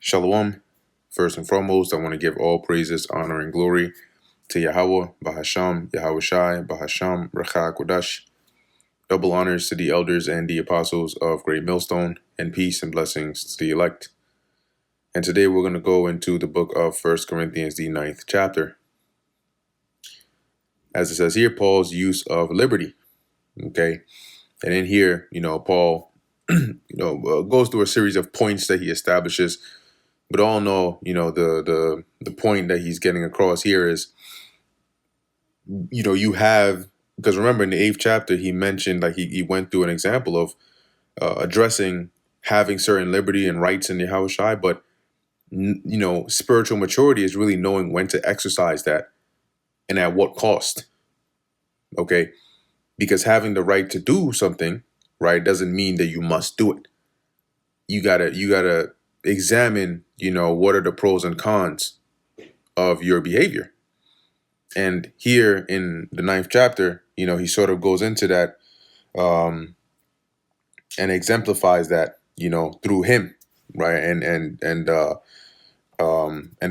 Shalom. First and foremost, I want to give all praises, honor, and glory to Yahweh, Bahasham, Yahweh Shai, Bahasham, Recha Kodash. Double honors to the elders and the apostles of Great Millstone, and peace and blessings to the elect. And today we're going to go into the book of 1 Corinthians, the 9th chapter. As it says here, Paul's use of liberty. Okay. And in here, Paul, goes through a series of points that he establishes. But all in all, the point that he's getting across here is, you have, because remember in the 8th chapter, he mentioned, like he went through an example of addressing having certain liberty and rights in the Yahweh Shai, but, spiritual maturity is really knowing when to exercise that and at what cost. Okay. Because having the right to do something, right, doesn't mean that you must do it. You gotta examine, what are the pros and cons of your behavior. And here in the 9th chapter, he sort of goes into that and exemplifies that, through him, right? And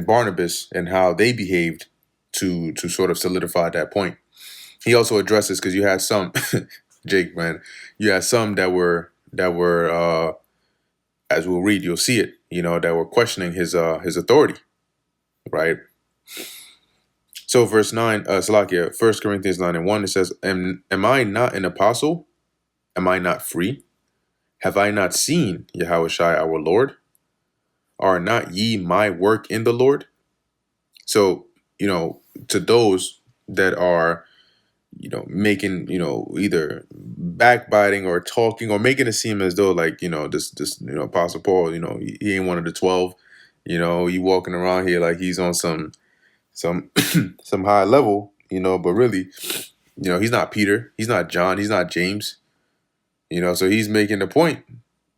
Barnabas and how they behaved to sort of solidify that point. He also addresses, because you had some Jake, man, you had some that were as we'll read, you'll see it, that were questioning his authority, right? So verse 9, Salakia, 1 Corinthians 9:1, it says, am I not an apostle? Am I not free? Have I not seen Yahweh Shai our Lord? Are not ye my work in the Lord? So, to those that are, making, either backbiting or talking or making it seem as though like, this Apostle Paul, he ain't one of the 12, he walking around here like he's on some some high level, but really, he's not Peter, he's not John, he's not James, so he's making the point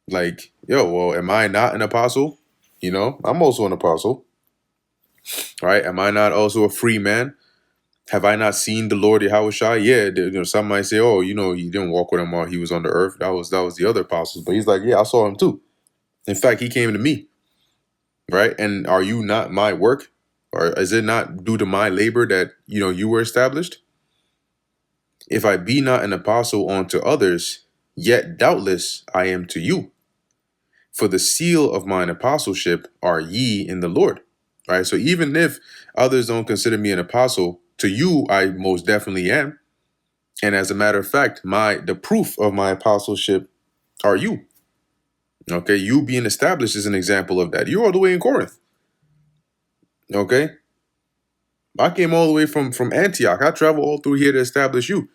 like, yo, well, am I not an apostle? I'm also an apostle, right? Am I not also a free man? Have I not seen the Lord Yahweh Shai? Yeah, some might say, oh, you didn't walk with him while he was on the earth. That was the other apostles. But he's like, yeah, I saw him too. In fact, he came to me, right? And are you not my work? Or is it not due to my labor that, you were established? If I be not an apostle unto others, yet doubtless I am to you. For the seal of mine apostleship are ye in the Lord. Right? So even if others don't consider me an apostle, to you I most definitely am. And as a matter of fact, the proof of my apostleship are you. Okay, you being established is an example of that. You're all the way in Corinth. Okay. I came all the way from Antioch. I traveled all through here to establish you.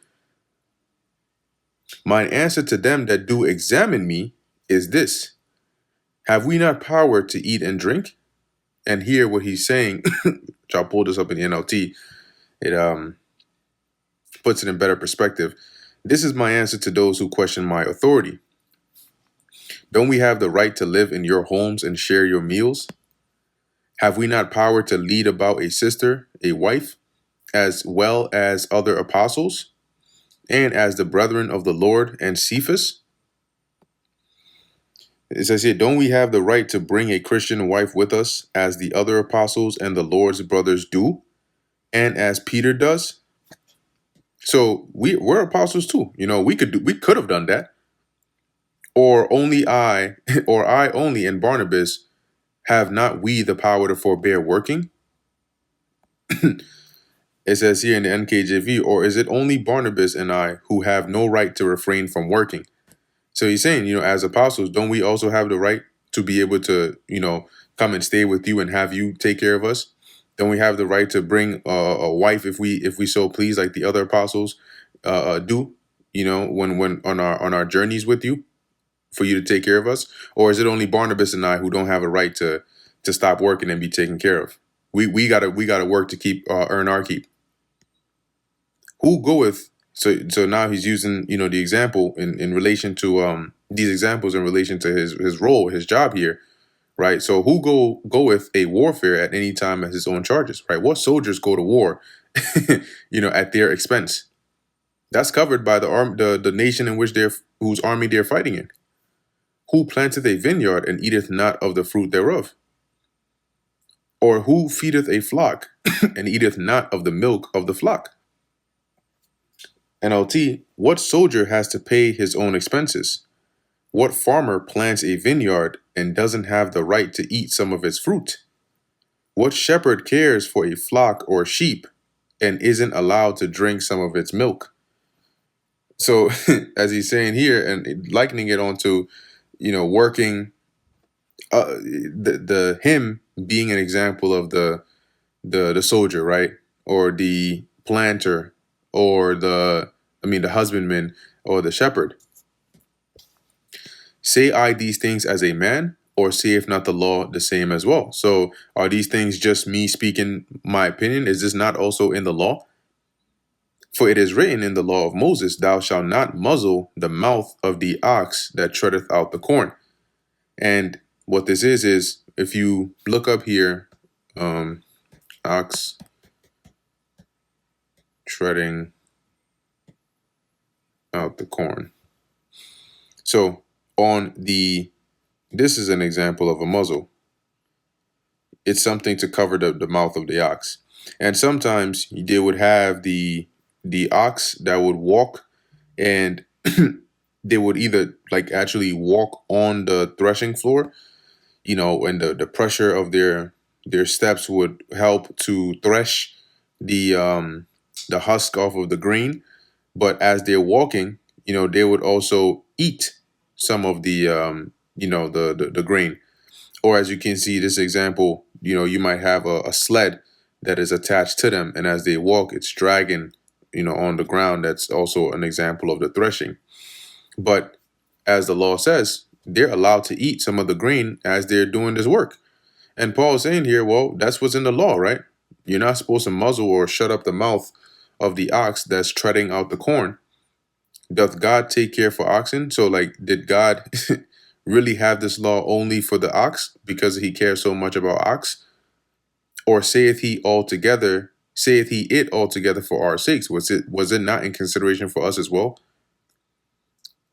Mine answer to them that do examine me is this: have we not power to eat and drink? And hear what he's saying, which I'll pull this up in the NLT. It puts it in better perspective. This is my answer to those who question my authority. Don't we have the right to live in your homes and share your meals? Have we not power to lead about a sister, a wife, as well as other apostles, and as the brethren of the Lord and Cephas? It says here, don't we have the right to bring a Christian wife with us, as the other apostles and the Lord's brothers do, and as Peter does? So we're apostles too. We could have done that. Or only I, or I only and Barnabas, have not we the power to forbear working? It says here in the NKJV, or is it only Barnabas and I who have no right to refrain from working? So he's saying, as apostles, don't we also have the right to be able to, come and stay with you and have you take care of us? Don't we have the right to bring a wife if we so please, like the other apostles do? When on our journeys with you, for you to take care of us? Or is it only Barnabas and I who don't have a right to stop working and be taken care of? We gotta work to keep earn our keep. Who goeth? So now he's using the example in relation to these examples in relation to his role, his job here, right? So who goeth a warfare at any time at his own charges, right? What soldiers go to war, at their expense? That's covered by the nation in which whose army they're fighting in. Who planteth a vineyard and eateth not of the fruit thereof? Or who feedeth a flock and eateth not of the milk of the flock? NLT, what soldier has to pay his own expenses? What farmer plants a vineyard and doesn't have the right to eat some of its fruit? What shepherd cares for a flock or sheep and isn't allowed to drink some of its milk? So, as he's saying here, and likening it onto, working, the him being an example of the soldier, right, or the planter, or the husbandman or the shepherd. Say I these things as a man, or saith not the law the same as well? So, are these things just me speaking my opinion? Is this not also in the law? For it is written in the law of Moses, thou shalt not muzzle the mouth of the ox that treadeth out the corn. And what this is if you look up here, ox treading out the corn. So this is an example of a muzzle. It's something to cover the mouth of the ox. And sometimes they would have the ox that would walk, and they would either like actually walk on the threshing floor, and the pressure of their steps would help to thresh the husk off of the grain. But as they're walking, they would also eat some of the grain. Or as you can see this example, you might have a sled that is attached to them, and as they walk, it's dragging, on the ground. That's also an example of the threshing. But as the law says, they're allowed to eat some of the grain as they're doing this work. And Paul is saying here, well, that's what's in the law, right? You're not supposed to muzzle or shut up the mouth of the ox that's treading out the corn. Doth God take care for oxen? So, like, did God really have this law only for the ox because he cares so much about ox? Or saith he it altogether for our sakes? Was it not in consideration for us as well?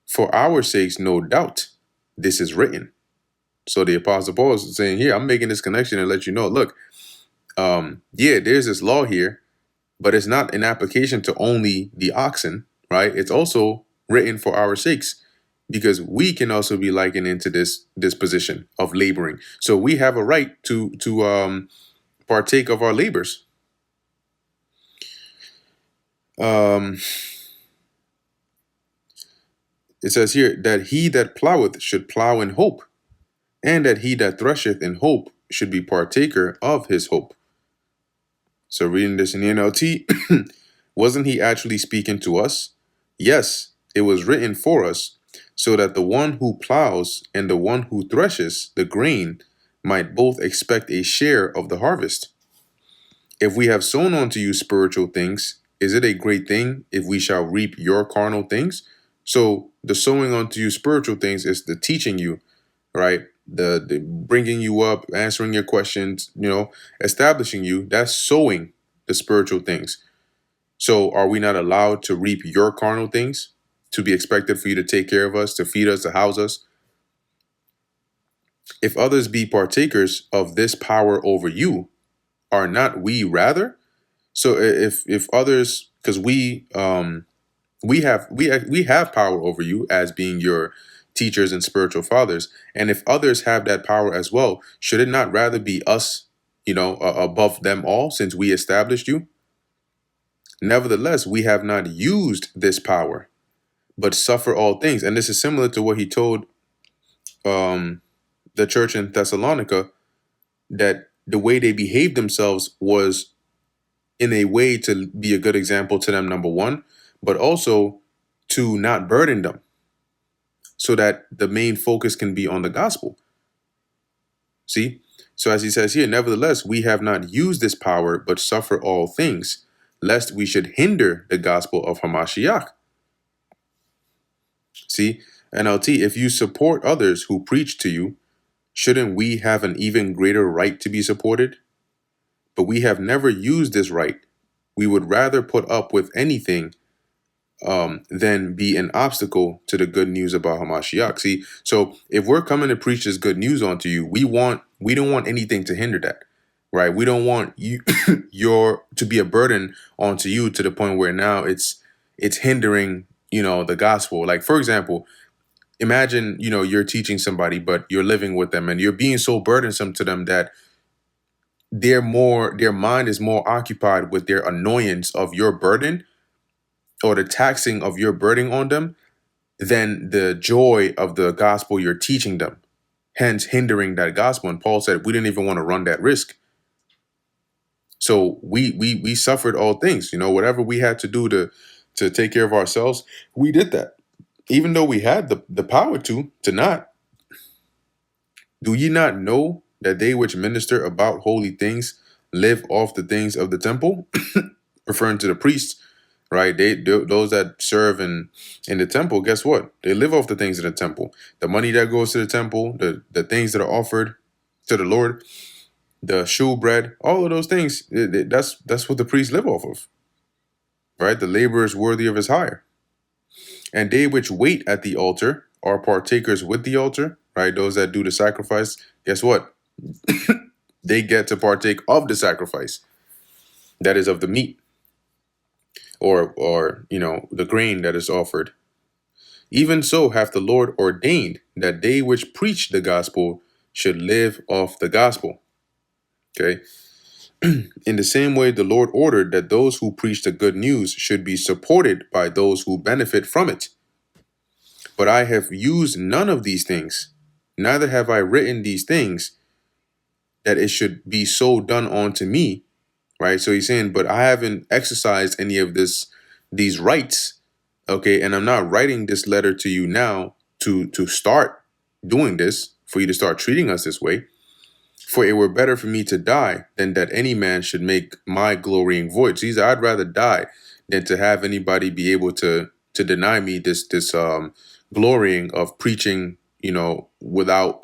For our sakes, no doubt, this is written. So the Apostle Paul is saying here, I'm making this connection and let you know, look, there's this law here, but it's not an application to only the oxen, right? It's also written for our sakes, because we can also be likened into this position of laboring. So we have a right to partake of our labors. It says here that he that ploweth should plow in hope, and that he that thresheth in hope should be partaker of his hope. So reading this in the NLT, wasn't he actually speaking to us? Yes, it was written for us, so that the one who plows and the one who threshes the grain might both expect a share of the harvest. If we have sown unto you spiritual things, is it a great thing if we shall reap your carnal things? So the sowing unto you spiritual things is the teaching you, right? The bringing you up, answering your questions, establishing you. That's sowing the spiritual things. So are we not allowed to reap your carnal things? To be expected for you to take care of us, to feed us, to house us? If others be partakers of this power over you, are not we rather? So if others, because we have power over you as being your teachers and spiritual fathers, and if others have that power as well, should it not rather be us, above them all, since we established you? Nevertheless, we have not used this power, but suffer all things. And this is similar to what he told the church in Thessalonica, that the way they behaved themselves was in a way to be a good example to them, number one, but also to not burden them, so that the main focus can be on the gospel. See? So as he says here, nevertheless, we have not used this power, but suffer all things, lest we should hinder the gospel of Hamashiach. See? NLT, if you support others who preach to you, shouldn't we have an even greater right to be supported? But we have never used this right. We would rather put up with anything than be an obstacle to the good news about Hamashiach. See, so if we're coming to preach this good news onto you, we don't want anything to hinder that. right? We don't want you your to be a burden onto you to the point where now it's hindering, the gospel. Like, for example, imagine, you're teaching somebody, but you're living with them and you're being so burdensome to them that their mind is more occupied with their annoyance of your burden or the taxing of your burden on them than the joy of the gospel you're teaching them, hence hindering that gospel. And Paul said we didn't even want to run that risk. So we suffered all things, whatever we had to do to take care of ourselves, we did that. Even though we had the power to not. Do ye not know that they which minister about holy things live off the things of the temple? Referring to the priests, right? Those that serve in the temple, guess what? They live off the things of the temple. The money that goes to the temple, the things that are offered to the Lord, the shewbread, all of those things, that's what the priests live off of, right? The labor is worthy of his hire. And they which wait at the altar are partakers with the altar, right? Those that do the sacrifice, guess what? They get to partake of the sacrifice, that is of the meat or the grain that is offered. Even so hath the Lord ordained that they which preach the gospel should live off the gospel. Okay. In the same way, the Lord ordered that those who preach the good news should be supported by those who benefit from it. But I have used none of these things, neither have I written these things, that it should be so done unto me. Right. So he's saying, but I haven't exercised any of these rights. Okay. And I'm not writing this letter to you now to start doing this, for you to start treating us this way. For it were better for me to die than that any man should make my glorying void. So he said, I'd rather die than to have anybody be able to deny me this glorying of preaching, without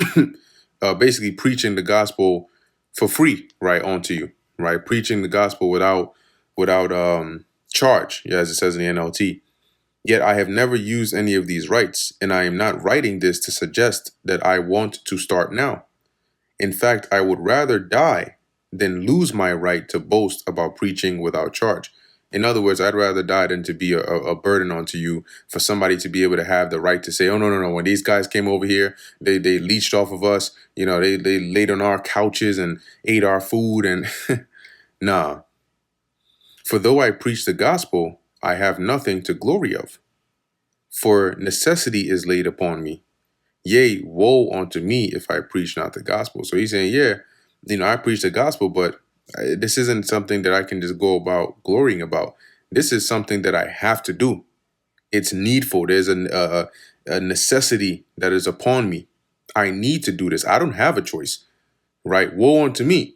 basically preaching the gospel for free, right, onto you, right? Preaching the gospel without charge, as it says in the NLT. Yet I have never used any of these rights, and I am not writing this to suggest that I want to start now. In fact, I would rather die than lose my right to boast about preaching without charge. In other words, I'd rather die than to be a burden onto you, for somebody to be able to have the right to say, oh, no, no, no. When these guys came over here, they leached off of us. They laid on our couches and ate our food. And nah. For though I preach the gospel, I have nothing to glory of. For necessity is laid upon me. Yea, woe unto me if I preach not the gospel. So he's saying, yeah, I preach the gospel, but this isn't something that I can just go about glorying about. This is something that I have to do. It's needful. There's a necessity that is upon me. I need to do this. I don't have a choice, right? Woe unto me,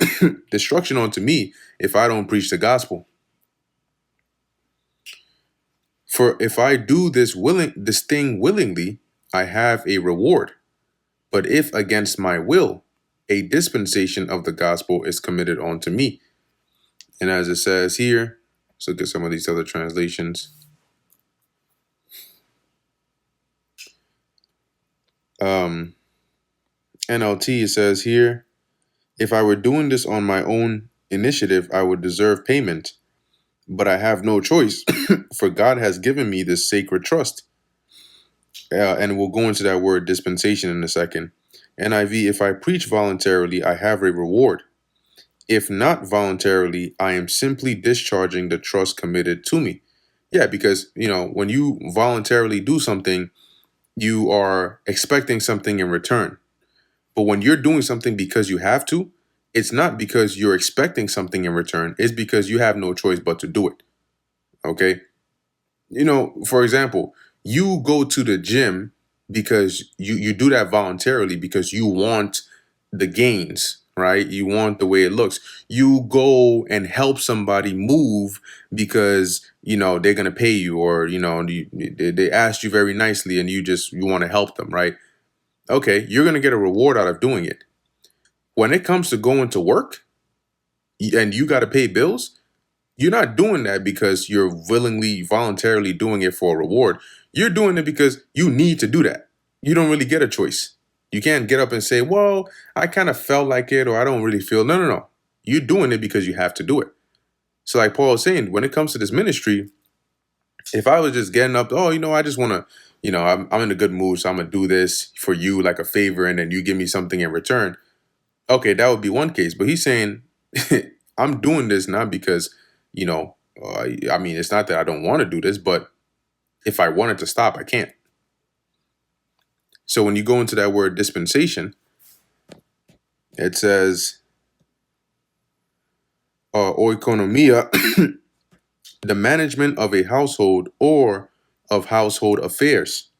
destruction unto me if I don't preach the gospel. For if I do this thing willingly, I have a reward. But if against my will, a dispensation of the gospel is committed unto me. And as it says here, let's look at some of these other translations. NLT, it says here, if I were doing this on my own initiative, I would deserve payment. But I have no choice, for God has given me this sacred trust. And we'll go into that word dispensation in a second. NIV, if I preach voluntarily, I have a reward. If not voluntarily, I am simply discharging the trust committed to me. Yeah, because, when you voluntarily do something, you are expecting something in return. But when you're doing something because you have to, it's not because you're expecting something in return. It's because you have no choice but to do it. Okay? For example, you go to the gym because you do that voluntarily because you want the gains, right? You want the way it looks. You go and help somebody move because, they're going to pay you, or, they asked you very nicely and you want to help them, right? Okay, you're going to get a reward out of doing it. When it comes to going to work and you got to pay bills, you're not doing that because you're voluntarily doing it for a reward. You're doing it because you need to do that. You don't really get a choice. You can't get up and say, well, I kind of felt like it, or I don't really feel. No, no, no. You're doing it because you have to do it. So like Paul is saying, when it comes to this ministry, if I was just getting up, oh, I just want to, I'm in a good mood, so I'm going to do this for you like a favor, and then you give me something in return. Okay, that would be one case. But he's saying, I'm doing this not because, it's not that I don't want to do this, but if I wanted to stop, I can't. So when you go into that word dispensation, it says, oikonomia, the management of a household or of household affairs.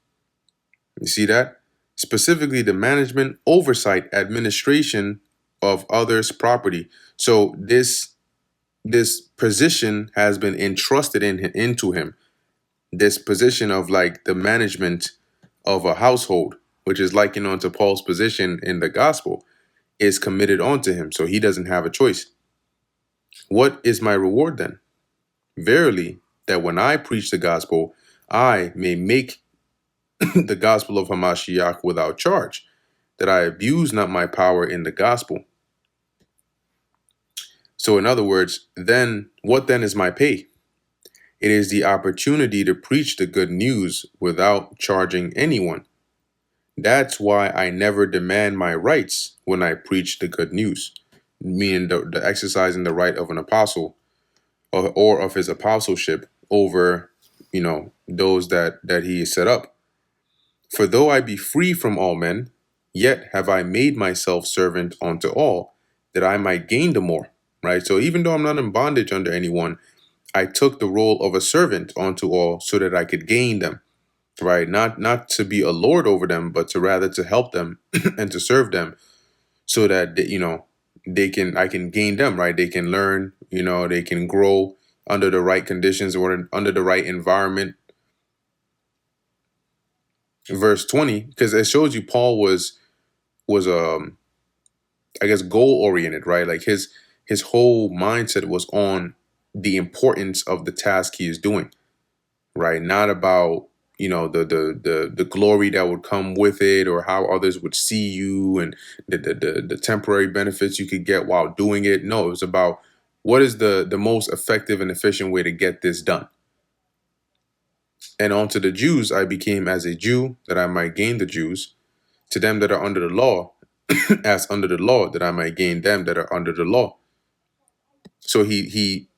You see that? Specifically, the management, oversight, administration of others' property. So this position has been entrusted into him. This position of like the management of a household, which is likened onto Paul's position in the gospel, is committed onto him. So he doesn't have a choice. What is my reward then? Verily, that when I preach the gospel, I may make the gospel of Hamashiach without charge, that I abuse not my power in the gospel. So in other words, then what then is my pay? It is the opportunity to preach the good news without charging anyone. That's why I never demand my rights when I preach the good news, meaning the exercising the right of an apostle or of his apostleship over, those that he has set up. For though I be free from all men, yet have I made myself servant unto all, that I might gain the more. Right? So even though I'm not in bondage under anyone, I took the role of a servant unto all so that I could gain them. Right? Not to be a lord over them, but to rather to help them and to serve them, so that I can gain them. Right? They can learn. They can grow under the right conditions or under the right environment. Verse 20, because it shows you Paul was I guess goal oriented, right? Like his whole mindset was on the importance of the task he is doing, right? Not about the glory that would come with it, or how others would see you, and the temporary benefits you could get while doing it. No, it was about what is the most effective and efficient way to get this done. And unto the Jews I became as a Jew, that I might gain the Jews. To them that are under the law, as under the law, that I might gain them that are under the law. So he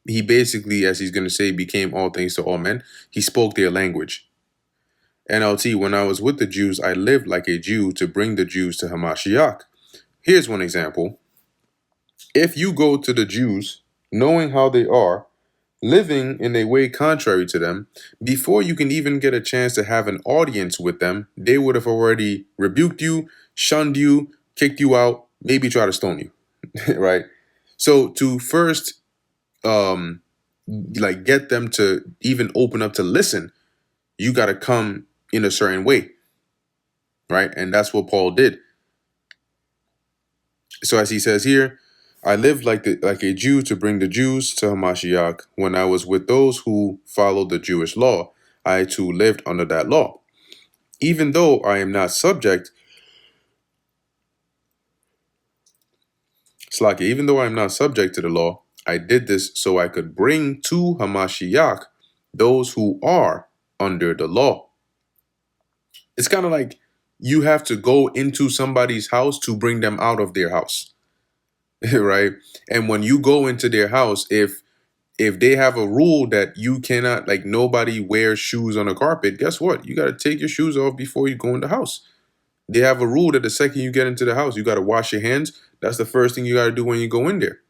basically, as he's going to say, became all things to all men. He spoke their language. NLT, when I was with the Jews, I lived like a Jew to bring the Jews to Hamashiach. Here's one example. If you go to the Jews, knowing how they are, living in a way contrary to them, before you can even get a chance to have an audience with them, they would have already rebuked you, shunned you, kicked you out, maybe try to stone you, right? So to first get them to even open up to listen, you got to come in a certain way, right? And that's what Paul did. So as he says here, I lived like a Jew to bring the Jews to Hamashiach. When I was with those who followed the Jewish law, I too lived under that law. Even though I am not subject, even though I am not subject to the law, I did this so I could bring to Hamashiach those who are under the law. It's kind of like you have to go into somebody's house to bring them out of their house, right? And when you go into their house, if they have a rule that you cannot, like nobody wears shoes on a carpet, guess what? You got to take your shoes off before you go in the house. They have a rule that the second you get into the house, you got to wash your hands. That's the first thing you got to do when you go in there.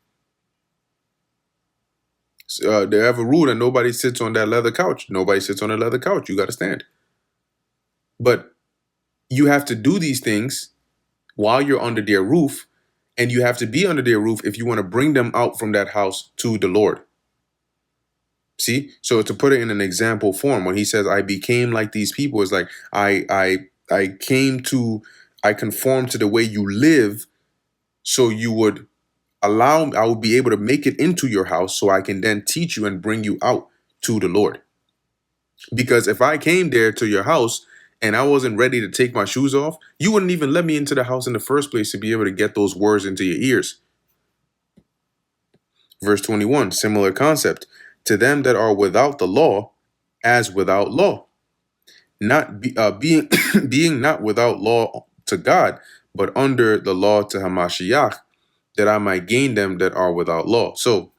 They have a rule that nobody sits on that leather couch. Nobody sits on a leather couch. You got to stand. But you have to do these things while you're under their roof, and you have to be under their roof if you want to bring them out from that house to the Lord. See? So to put it in an example form, when he says, I became like these people, it's like I conformed to the way you live, so you would I would be able to make it into your house, so I can then teach you and bring you out to the Lord. Because if I came there to your house and I wasn't ready to take my shoes off, you wouldn't even let me into the house in the first place to be able to get those words into your ears. Verse 21, similar concept. To them that are without the law, as without law, being being not without law to God, but under the law to Hamashiach, that I might gain them that are without law. So,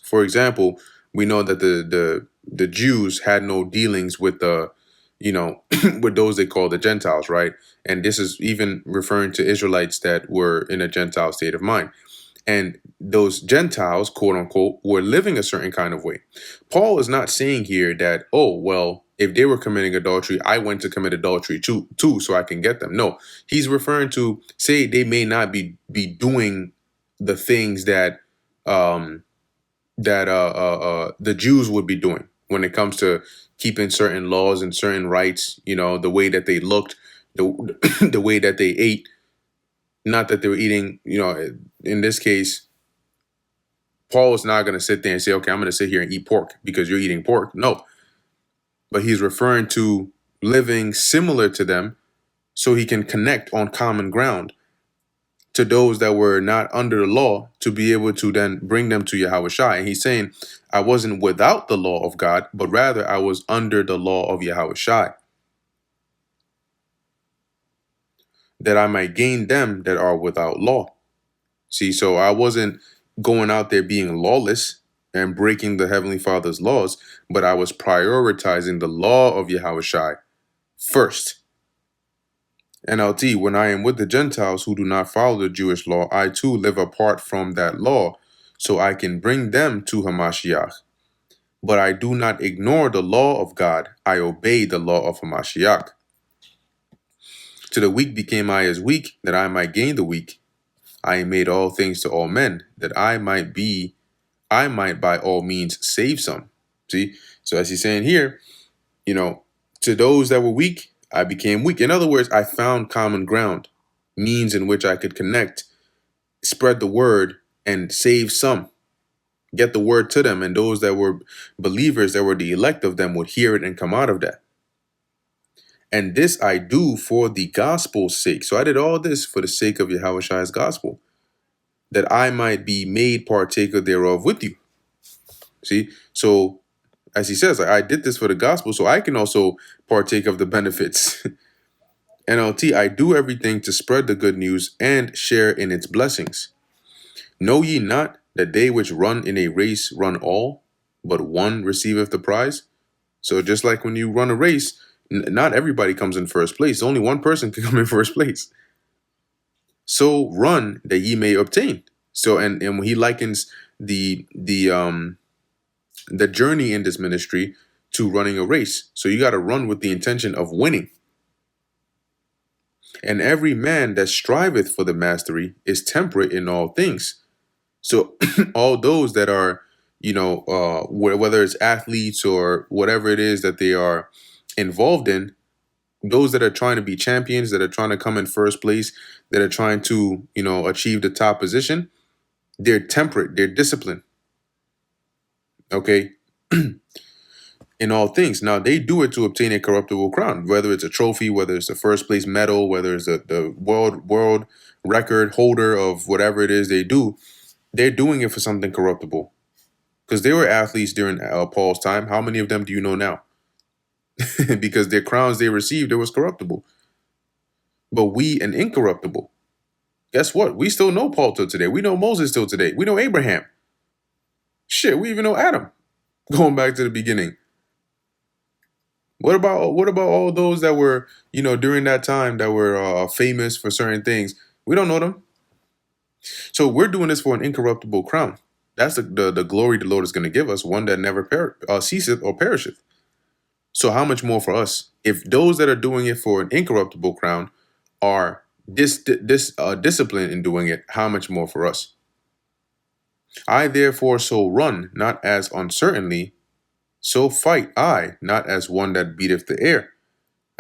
for example, we know that the Jews had no dealings with the, you know, with those they call the Gentiles, right? And this is even referring to Israelites that were in a Gentile state of mind. And those Gentiles, quote unquote, were living a certain kind of way. Paul is not saying here that, oh, well, if they were committing adultery, I went to commit adultery too, so I can get them. No, he's referring to, say they may not be doing the things that um, the Jews would be doing when it comes to keeping certain laws and certain rights. You know, the way that they looked, the the way that they ate. Not that they were eating. You know, in this case, Paul is not going to sit there and say, okay, I'm going to sit here and eat pork because you're eating pork. No, but he's referring to living similar to them so he can connect on common ground to those that were not under the law to be able to then bring them to Yahweh Shai. And he's saying, I wasn't without the law of God, but rather I was under the law of Yahweh Shai, that I might gain them that are without law. See, so I wasn't going out there being lawless and breaking the Heavenly Father's laws, but I was prioritizing the law of Yahweh Shai first. NLT, when I am with the Gentiles who do not follow the Jewish law, I too live apart from that law, so I can bring them to Hamashiach. But I do not ignore the law of God, I obey the law of Hamashiach. To the weak became I as weak, that I might gain the weak. I made all things to all men, that I might by all means save some. See? So as he's saying here, you know, to those that were weak, I became weak. In other words, I found common ground, means in which I could connect, spread the word, and save some, get the word to them. And those that were believers, that were the elect of them, would hear it and come out of that. And this I do for the gospel's sake. So I did all this for the sake of Yahweh Shai's gospel, that I might be made partaker thereof with you. See? So as he says, I did this for the gospel, so I can also partake of the benefits. NLT, I do everything to spread the good news and share in its blessings. Know ye not that they which run in a race run all, but one receiveth the prize? So just like when you run a race, not everybody comes in first place. Only one person can come in first place. So run that ye may obtain. So and when he likens the journey in this ministry to running a race. So you got to run with the intention of winning. And every man that striveth for the mastery is temperate in all things. So all those that are, you know, whether it's athletes or whatever it is that they are involved in, those that are trying to be champions, that are trying to come in first place, that are trying to, you know, achieve the top position, they're temperate, they're disciplined. Okay. In all things. Now they do it to obtain a corruptible crown, whether it's a trophy, whether it's the first place medal, whether it's the world record holder of whatever it is they do. They're doing it for something corruptible, because they were athletes during Paul's time. How many of them do you know now? Because their crowns they received, it was corruptible. But we an incorruptible. Guess what? We still know Paul till today. We know Moses till today. We know Abraham. Shit, we even know Adam. Going back to the beginning. What about all those that were, you know, during that time that were famous for certain things? We don't know them. So we're doing this for an incorruptible crown. That's the glory the Lord is going to give us, one that never ceaseth or perisheth. So how much more for us? If those that are doing it for an incorruptible crown are disciplined in doing it, how much more for us? I therefore so run, not as uncertainly, so fight I, not as one that beateth the air.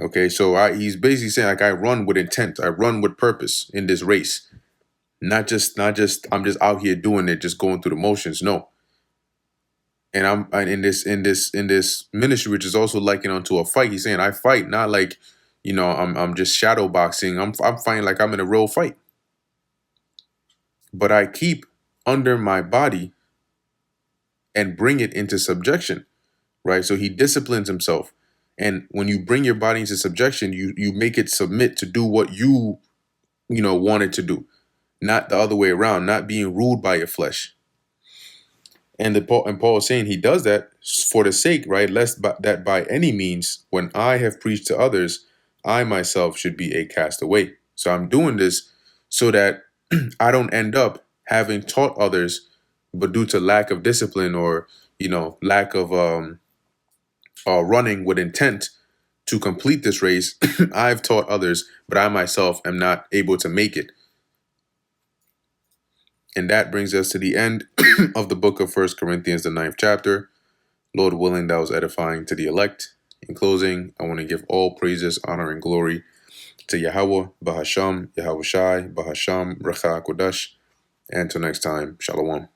Okay, so he's basically saying, like, I run with intent, I run with purpose in this race. Not just I'm just out here doing it, just going through the motions. No. And I'm in this ministry, which is also likened onto a fight. He's saying I fight, not like, you know, I'm just shadow boxing. I'm fighting like I'm in a real fight. But I keep under my body and bring it into subjection, right? So he disciplines himself. And when you bring your body into subjection, you make it submit to do what you want it to do, not the other way around, not being ruled by your flesh. And Paul is saying he does that for the sake, right, lest that by any means, when I have preached to others, I myself should be a castaway. So I'm doing this so that I don't end up having taught others, but due to lack of discipline or lack of running with intent to complete this race, I've taught others, but I myself am not able to make it. And that brings us to the end of the book of 1 Corinthians, the 9th chapter. Lord willing, that was edifying to the elect. In closing, I want to give all praises, honor, and glory to Yahweh, Bahasham, Yahweh Shai, Bahasham, Recha Kodash. And until next time, Shalom.